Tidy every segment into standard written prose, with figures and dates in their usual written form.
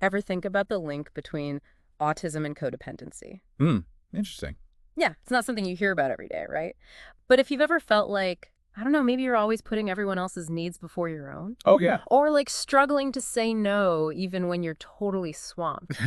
ever think about the link between autism and codependency? Hmm. Interesting. Yeah, it's not something you hear about every day, right? But if you've ever felt like, I don't know, maybe you're always putting everyone else's needs before your own, Oh, yeah. or like struggling to say no even when you're totally swamped,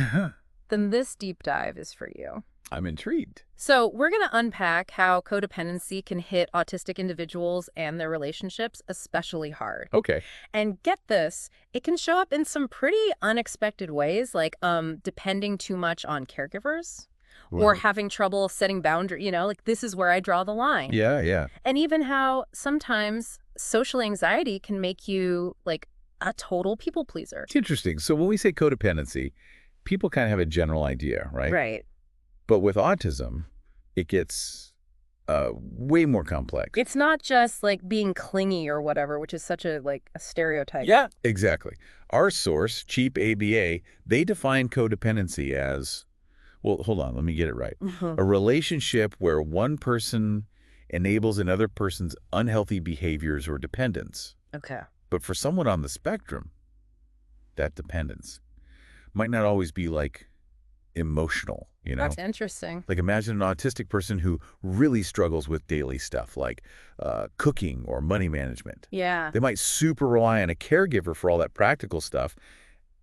then this deep dive is for you. I'm intrigued. So, we're going to unpack how codependency can hit autistic individuals and their relationships especially hard. Okay. And get this, it can show up in some pretty unexpected ways, like depending too much on caregivers or Right. having trouble setting boundaries, like this is where I draw the line. Yeah, yeah. And even how sometimes social anxiety can make you like a total people pleaser. It's interesting. So when we say codependency, people kind of have a general idea, right? Right. But with autism, it gets way more complex. It's not just like being clingy or whatever, which is such a like a stereotype. Yeah, exactly. Our source, Cheap ABA, they define codependency as, well, hold on, let me get it right. A relationship where one person enables another person's unhealthy behaviors or dependence. Okay. But for someone on the spectrum, that dependence might not always be like emotional, That's interesting. Like imagine an autistic person who really struggles with daily stuff like cooking or money management. Yeah. They might super rely on a caregiver for all that practical stuff.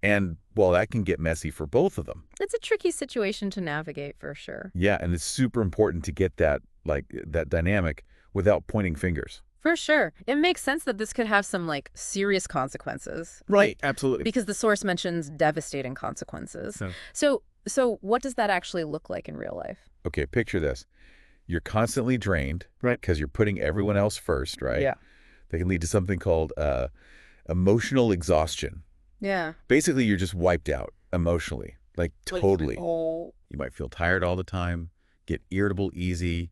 And, well, that can get messy for both of them. It's a tricky situation to navigate for sure. Yeah, and it's super important to get that, like, that dynamic without pointing fingers. For sure. It makes sense that this could have some like serious consequences. Right, absolutely. Because the source mentions devastating consequences. Yeah. So what does that actually look like in real life? Okay, picture this. You're constantly drained, Right. because you're putting everyone else first, right? Yeah. That can lead to something called emotional exhaustion. Yeah. Basically, you're just wiped out emotionally, like totally. Oh. You might feel tired all the time, get irritable easy,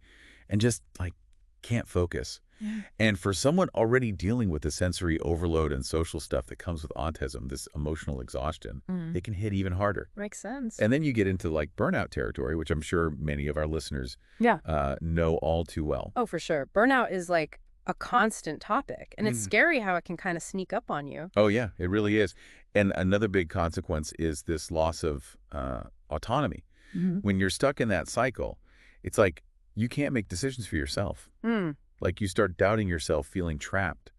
and just like can't focus. Yeah. And for someone already dealing with the sensory overload and social stuff that comes with autism, this emotional exhaustion, it can hit even harder. Makes sense. And then you get into like burnout territory, which I'm sure many of our listeners Yeah. know all too well. Oh, for sure. Burnout is like a constant topic, and it's scary how it can kind of sneak up on you. Oh, yeah, it really is. And another big consequence is this loss of autonomy. When you're stuck in that cycle, it's like you can't make decisions for yourself. Like you start doubting yourself, feeling trapped.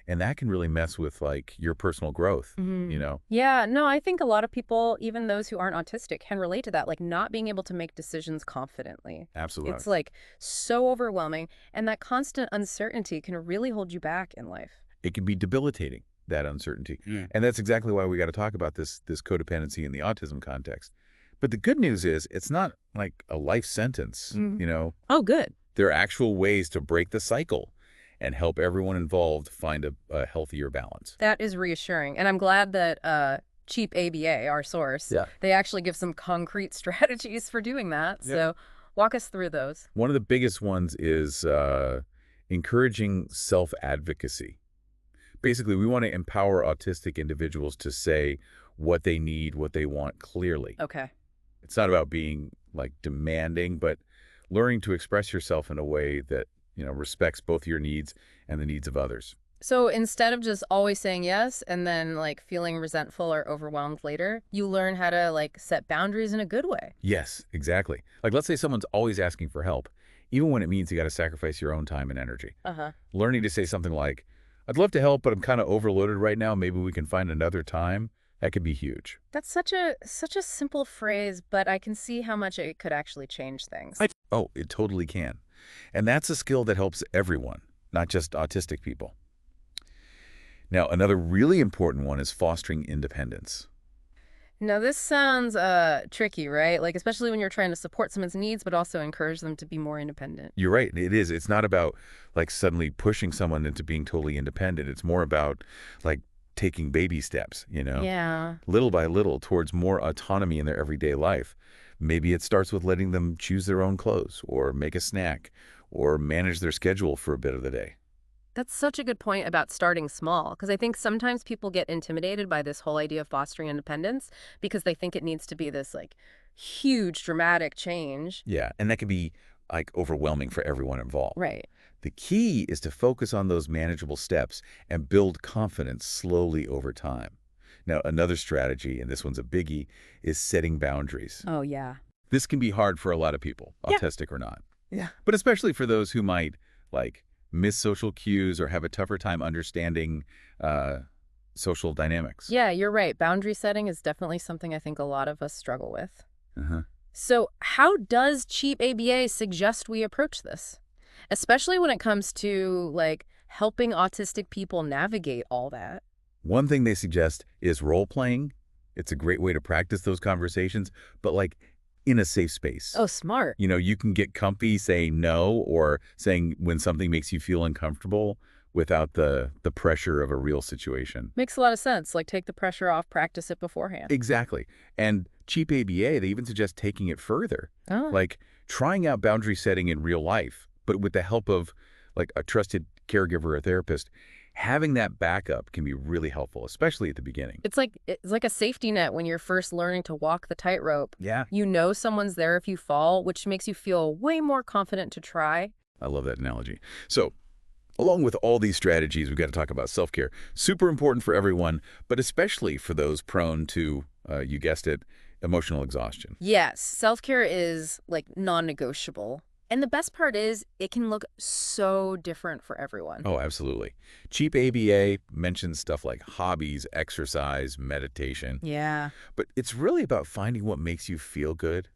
And that can really mess with like your personal growth, Yeah, no, I think a lot of people, even those who aren't autistic, can relate to that, like not being able to make decisions confidently. Absolutely. It's like so overwhelming, and that constant uncertainty can really hold you back in life. It can be debilitating, that uncertainty. And that's exactly why we got to talk about this codependency in the autism context. But the good news is it's not like a life sentence, Oh, good. There are actual ways to break the cycle and help everyone involved find a healthier balance. That is reassuring. And I'm glad that Cheap ABA, our source, they actually give some concrete strategies for doing that. So walk us through those. One of the biggest ones is encouraging self-advocacy. Basically, we want to empower autistic individuals to say what they need, what they want clearly. Okay. It's not about being like demanding, but learning to express yourself in a way that, respects both your needs and the needs of others. So instead of just always saying yes and then like feeling resentful or overwhelmed later, you learn how to like set boundaries in a good way. Yes, exactly. Like let's say someone's always asking for help, even when it means you got to sacrifice your own time and energy. Learning to say something like, I'd love to help, but I'm kind of overloaded right now. Maybe we can find another time. That could be huge. That's such a simple phrase, but I can see how much it could actually change things. Oh, it totally can. And that's a skill that helps everyone, not just autistic people. Now, another really important one is fostering independence. Now, this sounds tricky, right? Like, especially when you're trying to support someone's needs, but also encourage them to be more independent. You're right. It is. It's not about, like, suddenly pushing someone into being totally independent. It's more about, like, taking baby steps, Yeah. little by little towards more autonomy in their everyday life. Maybe it starts with letting them choose their own clothes or make a snack or manage their schedule for a bit of the day. That's such a good point about starting small, because I think sometimes people get intimidated by this whole idea of fostering independence because they think it needs to be this like huge dramatic change. Yeah, and that can be like overwhelming for everyone involved. Right. The key is to focus on those manageable steps and build confidence slowly over time. Now, another strategy, and this one's a biggie, is setting boundaries. Oh, yeah. This can be hard for a lot of people, Yeah. autistic or not. Yeah. But especially for those who might, like, miss social cues or have a tougher time understanding uh, social dynamics. Yeah, you're right. Boundary setting is definitely something I think a lot of us struggle with. Uh-huh. So how does cheap ABA suggest we approach this? Especially when it comes to, like, helping autistic people navigate all that. One thing they suggest is role-playing. It's a great way to practice those conversations, but, like, in a safe space. Oh, smart. You know, you can get comfy saying no or saying when something makes you feel uncomfortable without the pressure of a real situation. Makes a lot of sense. Like, take the pressure off, practice it beforehand. Exactly. And cheap ABA, they even suggest taking it further, Oh. like trying out boundary setting in real life, but with the help of like a trusted caregiver or therapist. Having that backup can be really helpful, especially at the beginning. It's like a safety net when you're first learning to walk the tightrope. Yeah. You know someone's there if you fall, which makes you feel way more confident to try. I love that analogy. So, along with all these strategies, we've got to talk about self-care. Super important for everyone, but especially for those prone to, you guessed it, emotional exhaustion. Yes, self-care is, like, non-negotiable. And the best part is it can look so different for everyone. Oh, absolutely. Cheap ABA mentions stuff like hobbies, exercise, meditation, Yeah. but it's really about finding what makes you feel good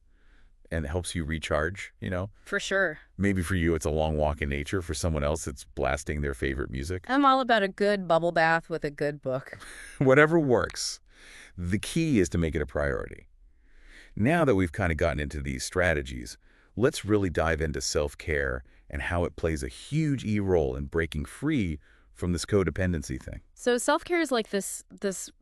and helps you recharge, you know? For sure. Maybe for you, it's a long walk in nature. For someone else, it's blasting their favorite music. I'm all about a good bubble bath with a good book. Whatever works. The key is to make it a priority. Now that we've kind of gotten into these strategies, let's really dive into self-care and how it plays a huge role in breaking free from this codependency thing. So self-care is like this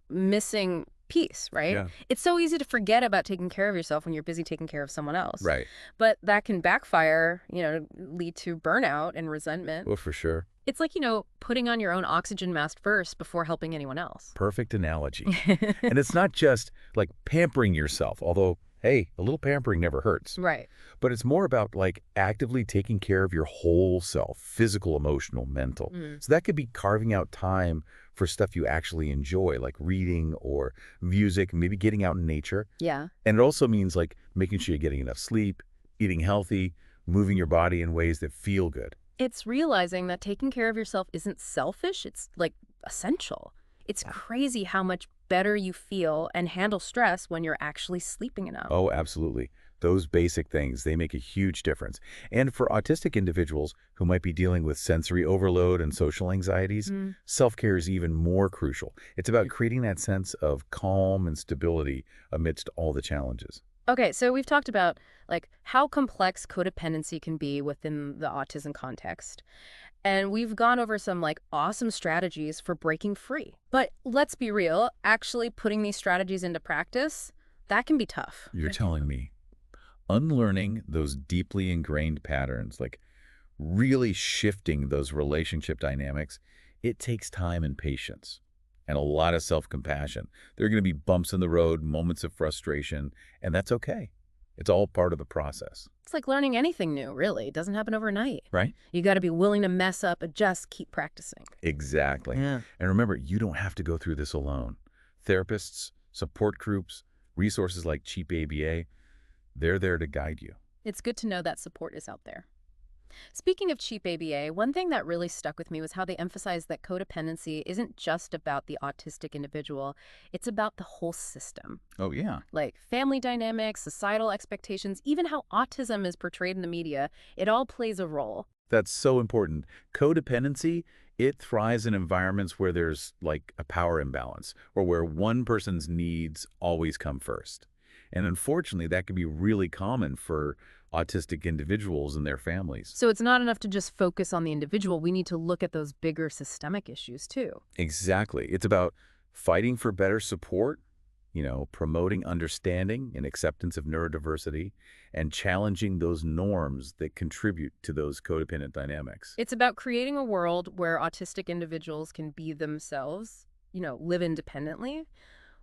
missing piece, right? Yeah. It's so easy to forget about taking care of yourself when you're busy taking care of someone else. Right. But that can backfire, lead to burnout and resentment. Well, for sure. It's like, putting on your own oxygen mask first before helping anyone else. Perfect analogy. And it's not just like pampering yourself, although, hey, a little pampering never hurts. Right. But it's more about like actively taking care of your whole self, physical, emotional, mental. So that could be carving out time for stuff you actually enjoy, like reading or music, maybe getting out in nature. Yeah. And it also means like making sure you're getting enough sleep, eating healthy, moving your body in ways that feel good. It's realizing that taking care of yourself isn't selfish. It's, like, essential. It's crazy how much better you feel and handle stress when you're actually sleeping enough. Oh, absolutely. Those basic things, they make a huge difference. And for autistic individuals who might be dealing with sensory overload and social anxieties, self-care is even more crucial. It's about creating that sense of calm and stability amidst all the challenges. Okay, so we've talked about, like, how complex codependency can be within the autism context. And we've gone over some, like, awesome strategies for breaking free. But let's be real, actually putting these strategies into practice, that can be tough. You're telling me unlearning those deeply ingrained patterns, like really shifting those relationship dynamics, it takes time and patience and a lot of self-compassion. There are going to be bumps in the road, moments of frustration, and that's okay. It's all part of the process. It's like learning anything new, really. It doesn't happen overnight. Right? You got to be willing to mess up, adjust, keep practicing. Exactly. Yeah. And remember, you don't have to go through this alone. Therapists, support groups, resources like Cheap ABA, they're there to guide you. It's good to know that support is out there. Speaking of cheap ABA, one thing that really stuck with me was how they emphasized that codependency isn't just about the autistic individual, it's about the whole system. Oh, yeah. Like family dynamics, societal expectations, even how autism is portrayed in the media, it all plays a role. That's so important. Codependency, it thrives in environments where there's like a power imbalance or where one person's needs always come first. And unfortunately, that can be really common for autistic individuals and their families. So it's not enough to just focus on the individual. We need to look at those bigger systemic issues too. Exactly. It's about fighting for better support, promoting understanding and acceptance of neurodiversity, and challenging those norms that contribute to those codependent dynamics. It's about creating a world where autistic individuals can be themselves, live independently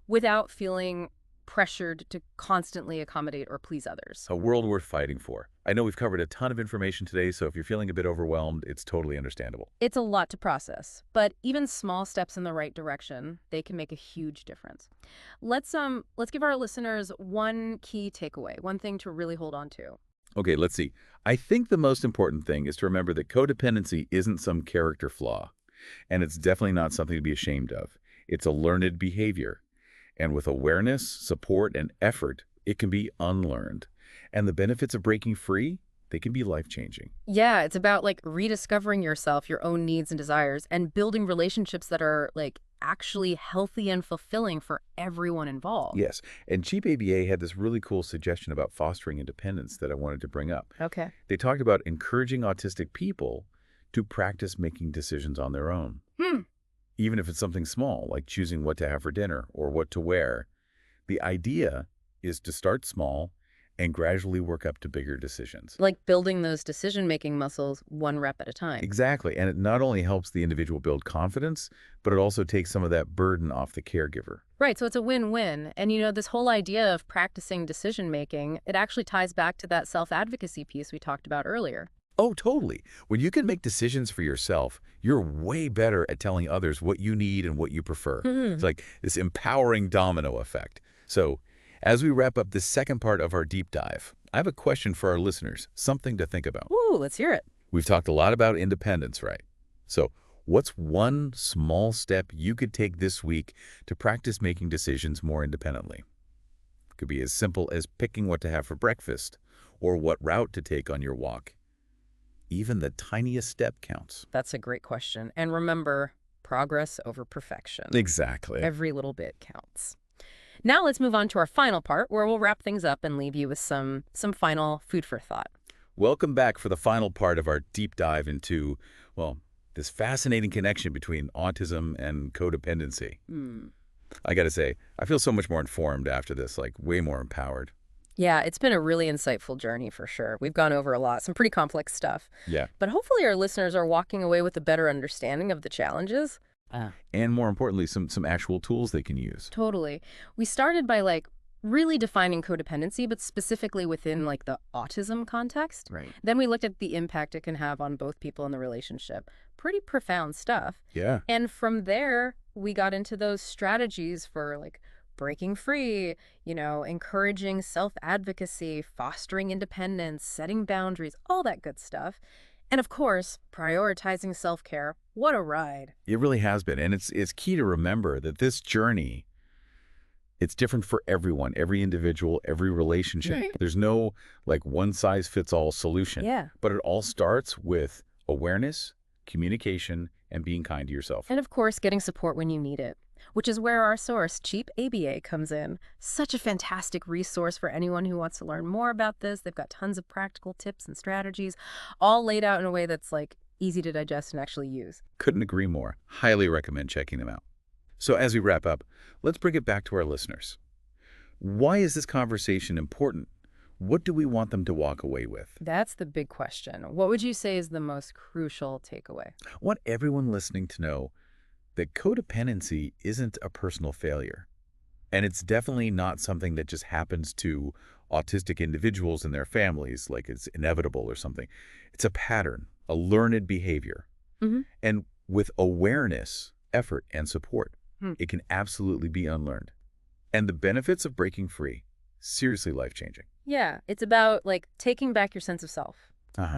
without feeling pressured to constantly accommodate or please others. A world worth fighting for. I know we've covered a ton of information today, so if you're feeling a bit overwhelmed, it's totally understandable. It's a lot to process, but even small steps in the right direction, they can make a huge difference. Let's give our listeners one key takeaway, one thing to really hold on to. Okay, let's see. I think the most important thing is to remember that codependency isn't some character flaw, and it's definitely not something to be ashamed of. It's a learned behavior. And with awareness, support, and effort, it can be unlearned. And the benefits of breaking free, they can be life-changing. Yeah, it's about like rediscovering yourself, your own needs and desires, and building relationships that are like actually healthy and fulfilling for everyone involved. Yes, and Cheap ABA had this really cool suggestion about fostering independence that I wanted to bring up. Okay. They talked about encouraging autistic people to practice making decisions on their own, even if it's something small, like choosing what to have for dinner or what to wear. The idea is to start small and gradually work up to bigger decisions. Like building those decision-making muscles one rep at a time. Exactly, and it not only helps the individual build confidence, but it also takes some of that burden off the caregiver. Right, so it's a win-win. And this whole idea of practicing decision-making, it actually ties back to that self-advocacy piece we talked about earlier. Oh, totally. When you can make decisions for yourself, you're way better at telling others what you need and what you prefer. It's like this empowering domino effect. So, as we wrap up this second part of our deep dive, I have a question for our listeners, something to think about. Ooh, let's hear it. We've talked a lot about independence, right? So, what's one small step you could take this week to practice making decisions more independently? It could be as simple as picking what to have for breakfast or what route to take on your walk. Even the tiniest step counts. That's a great question. And remember, progress over perfection. Exactly. Every little bit counts. Now let's move on to our final part, where we'll wrap things up and leave you with some final food for thought. Welcome back for the final part of our deep dive into, well, this fascinating connection between autism and codependency. I gotta say, I feel so much more informed after this, like way more empowered. Yeah, it's been a really insightful journey for sure. We've gone over a lot, some pretty complex stuff. Yeah. But hopefully our listeners are walking away with a better understanding of the challenges. And more importantly, some actual tools they can use. Totally. We started by really defining codependency, but specifically within the autism context. Right. Then we looked at the impact it can have on both people in the relationship. Pretty profound stuff. Yeah. And from there, we got into those strategies for breaking free, encouraging self-advocacy, fostering independence, setting boundaries, all that good stuff. And of course, prioritizing self-care. What a ride. It really has been. And it's key to remember that this journey, it's different for everyone, every individual, every relationship. Right. There's no one-size-fits-all solution. Yeah. But it all starts with awareness, communication, and being kind to yourself. And of course, getting support when you need it, which is where our source, Cheap ABA, comes in. Such a fantastic resource for anyone who wants to learn more about this. They've got tons of practical tips and strategies, all laid out in a way that's easy to digest and actually use. Couldn't agree more. Highly recommend checking them out. So as we wrap up, let's bring it back to our listeners. Why is this conversation important? What do we want them to walk away with? That's the big question. What would you say is the most crucial takeaway? I want everyone listening to know that codependency isn't a personal failure. And it's definitely not something that just happens to autistic individuals and their families, like it's inevitable or something. It's a pattern, a learned behavior. And with awareness, effort, and support, it can absolutely be unlearned. And the benefits of breaking free, seriously life-changing. Yeah, it's about taking back your sense of self,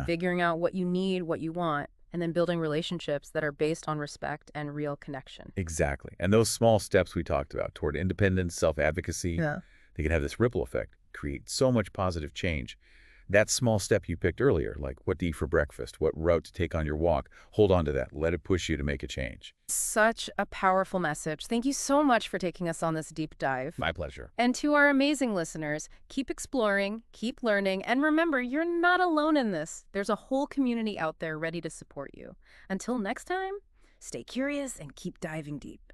figuring out what you need, what you want, and then building relationships that are based on respect and real connection. Exactly. And those small steps we talked about toward independence, self-advocacy, they can have this ripple effect, create so much positive change. That small step you picked earlier, like what to eat for breakfast, what route to take on your walk, hold on to that. Let it push you to make a change. Such a powerful message. Thank you so much for taking us on this deep dive. My pleasure. And to our amazing listeners, keep exploring, keep learning, and remember, you're not alone in this. There's a whole community out there ready to support you. Until next time, stay curious and keep diving deep.